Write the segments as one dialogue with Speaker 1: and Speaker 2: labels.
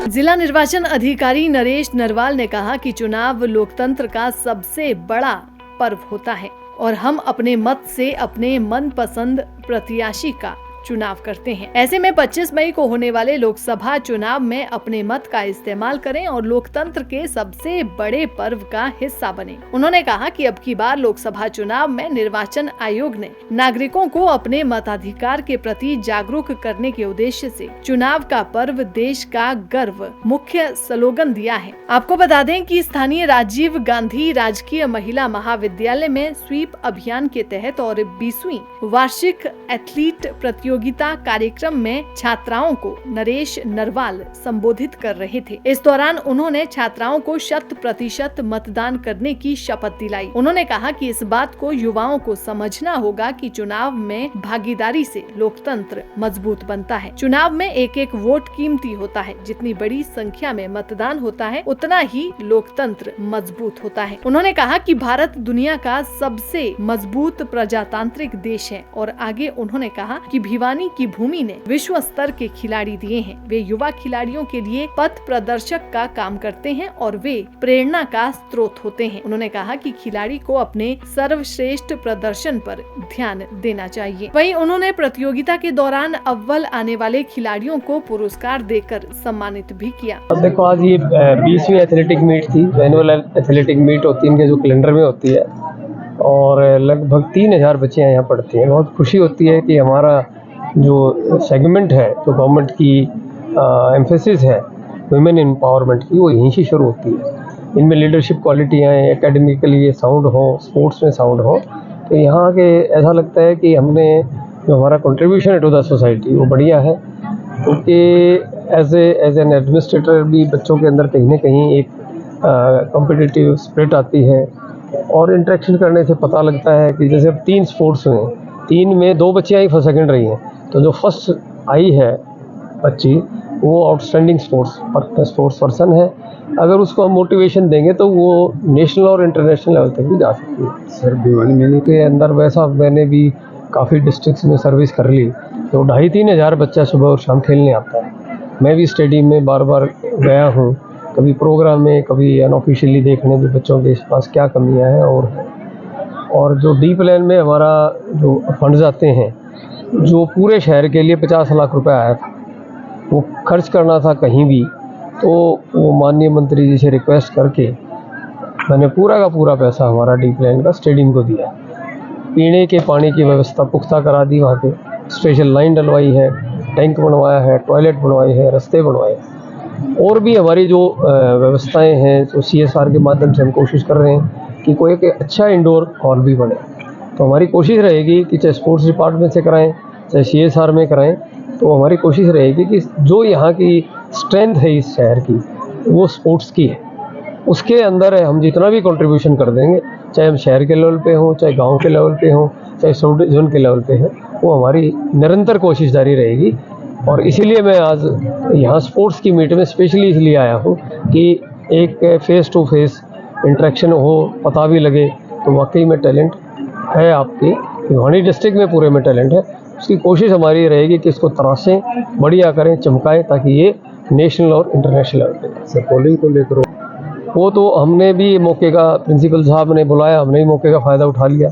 Speaker 1: जिला निर्वाचन अधिकारी नरेश नरवाल ने कहा कि चुनाव लोकतंत्र का सबसे बड़ा पर्व होता है और हम अपने मत से अपने मनपसंद प्रत्याशी का चुनाव करते हैं। ऐसे में 25 मई को होने वाले लोकसभा चुनाव में अपने मत का इस्तेमाल करें और लोकतंत्र के सबसे बड़े पर्व का हिस्सा बने। उन्होंने कहा कि अब की बार लोकसभा चुनाव में निर्वाचन आयोग ने नागरिकों को अपने मताधिकार के प्रति जागरूक करने के उद्देश्य से चुनाव का पर्व देश का गर्व मुख्य स्लोगन दिया है। आपको बता दें कि स्थानीय राजीव गांधी राजकीय महिला महाविद्यालय में स्वीप अभियान के तहत और 20वीं वार्षिक एथलीट प्रतियोगिता कार्यक्रम में छात्राओं को नरेश नरवाल संबोधित कर रहे थे। इस दौरान उन्होंने छात्राओं को 100% मतदान करने की शपथ दिलाई। उन्होंने कहा कि इस बात को युवाओं को समझना होगा कि चुनाव में भागीदारी से लोकतंत्र मजबूत बनता है। चुनाव में एक एक वोट कीमती होता है। जितनी बड़ी संख्या में मतदान होता है उतना ही लोकतंत्र मजबूत होता है। उन्होंने कहा कि भारत दुनिया का सबसे मजबूत प्रजातांत्रिक देश है और आगे उन्होंने कहा कि भिवानी की भूमि ने विश्व स्तर के खिलाड़ी दिए हैं। वे युवा खिलाड़ियों के लिए पथ प्रदर्शक का काम करते हैं और वे प्रेरणा का स्रोत होते हैं। उन्होंने कहा कि खिलाड़ी को अपने सर्वश्रेष्ठ प्रदर्शन पर ध्यान देना चाहिए। वहीं उन्होंने प्रतियोगिता के दौरान अव्वल आने वाले खिलाड़ियों को पुरस्कार देकर सम्मानित भी किया।
Speaker 2: अब देखो, आज ये 20वीं एथलेटिक मीट थी। एनुअल एथलेटिक मीट होती है इनके जो कैलेंडर में होती है और लगभग 3000 बच्चियाँ यहाँ पढ़ती हैं। बहुत खुशी होती है कि हमारा जो सेगमेंट है, जो गवर्नमेंट की एम्फेसिस है वुमेन एम्पावरमेंट की, वो यहीं से शुरू होती है। इनमें लीडरशिप क्वालिटियाँ हैं, एकेडमिकली ये साउंड हो, स्पोर्ट्स में साउंड हो, तो यहाँ के ऐसा लगता है कि हमने जो हमारा कंट्रीब्यूशन है टू द सोसाइटी वो बढ़िया है। क्योंकि एज एन एडमिनिस्ट्रेटर भी बच्चों के अंदर कहीं ना कहीं एक कॉम्पिटिटिव स्पिरिट आती है और इंटरेक्शन करने से पता लगता है कि जैसे अब 3 स्पोर्ट्स हुए, 3 में 2 बच्चियाँ ही फर्स्ट सेकंड रही हैं, तो जो फर्स्ट आई है बच्ची वो आउटस्टैंडिंग स्पोर्ट्स पर्सन है। अगर उसको हम मोटिवेशन देंगे तो वो नेशनल और इंटरनेशनल लेवल तक भी जा सकती है।
Speaker 3: सर, भिवानी मेले
Speaker 2: के अंदर वैसा मैंने भी काफ़ी डिस्ट्रिक्ट्स में सर्विस कर ली, तो 2500-3000 हज़ार बच्चा सुबह और शाम खेलने आता है। मैं भी स्टेडियम में बार बार गया हूँ, कभी प्रोग्राम में, कभी अनऑफिशियली देखने भी बच्चों के पास क्या कमियाँ हैं। और जो डी प्लान में हमारा जो फंड्स आते हैं, जो पूरे शहर के लिए 50 लाख रुपए आया था, वो खर्च करना था कहीं भी, तो वो माननीय मंत्री जी से रिक्वेस्ट करके मैंने पूरा का पूरा पैसा हमारा डी प्लान का स्टेडियम को दिया। पीने के पानी की व्यवस्था पुख्ता करा दी, वहाँ पे स्पेशल लाइन डलवाई है, टैंक बनवाया है, टॉयलेट बनवाए हैं, रास्ते बनवाए हैं। और भी हमारी जो व्यवस्थाएं हैं, तो CSR के माध्यम से हम कोशिश कर रहे हैं कि कोई एक अच्छा इंडोर हॉल भी बने। तो हमारी कोशिश रहेगी कि चाहे स्पोर्ट्स डिपार्टमेंट से कराएं, चाहे CSR में कराएं, तो हमारी कोशिश रहेगी कि जो यहाँ की स्ट्रेंथ है इस शहर की, वो स्पोर्ट्स की है। उसके अंदर हम जितना भी कंट्रीब्यूशन कर देंगे, चाहे हम शहर के लेवल पे हों, चाहे गांव के लेवल पे हों, चाहे सब जोन के लेवल पे हैं, वो हमारी निरंतर कोशिश जारी रहेगी। और इसीलिए मैं आज यहाँ स्पोर्ट्स की मीट में स्पेशली इसलिए आया हूँ कि एक फेस टू फेस इंटरेक्शन हो, पता भी लगे तो वाकई में टैलेंट है आपकी भिवानी डिस्ट्रिक्ट में, पूरे में टैलेंट है। उसकी कोशिश हमारी रहेगी कि इसको तराशें, बढ़िया करें, चमकाएं, ताकि ये नेशनल और इंटरनेशनल लेवल पे।
Speaker 3: पोलिंग को लेकर
Speaker 2: वो तो हमने भी मौके का, प्रिंसिपल साहब ने बुलाया, हमने भी मौके का फ़ायदा उठा लिया।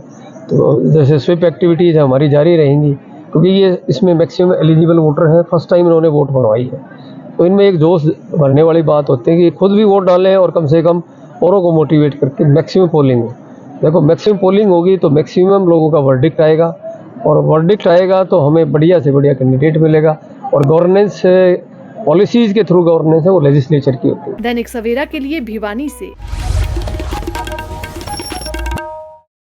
Speaker 2: तो जैसे स्वीप एक्टिविटीज़ है हमारी जारी रहेंगी, क्योंकि ये इसमें मैक्सिमम एलिजिबल वोटर हैं, फर्स्ट टाइम इन्होंने वोट बनवाई है। तो इनमें एक जोश भरने वाली बात होती है कि खुद भी वोट डालें और कम से कम औरों को मोटिवेट करके मैक्सिमम पोलिंग हो। देखो, मैक्सिमम पोलिंग होगी तो मैक्सिमम लोगों का वर्डिक्ट आएगा, और वर्डिक्ट आएगा तो हमें बढ़िया से बढ़िया कैंडिडेट मिलेगा। और गवर्नेंस पॉलिसीज़ के थ्रू गवर्नेंस है वो लेजिस्लेचर की होती है।
Speaker 1: दैनिक सवेरा के लिए भिवानी से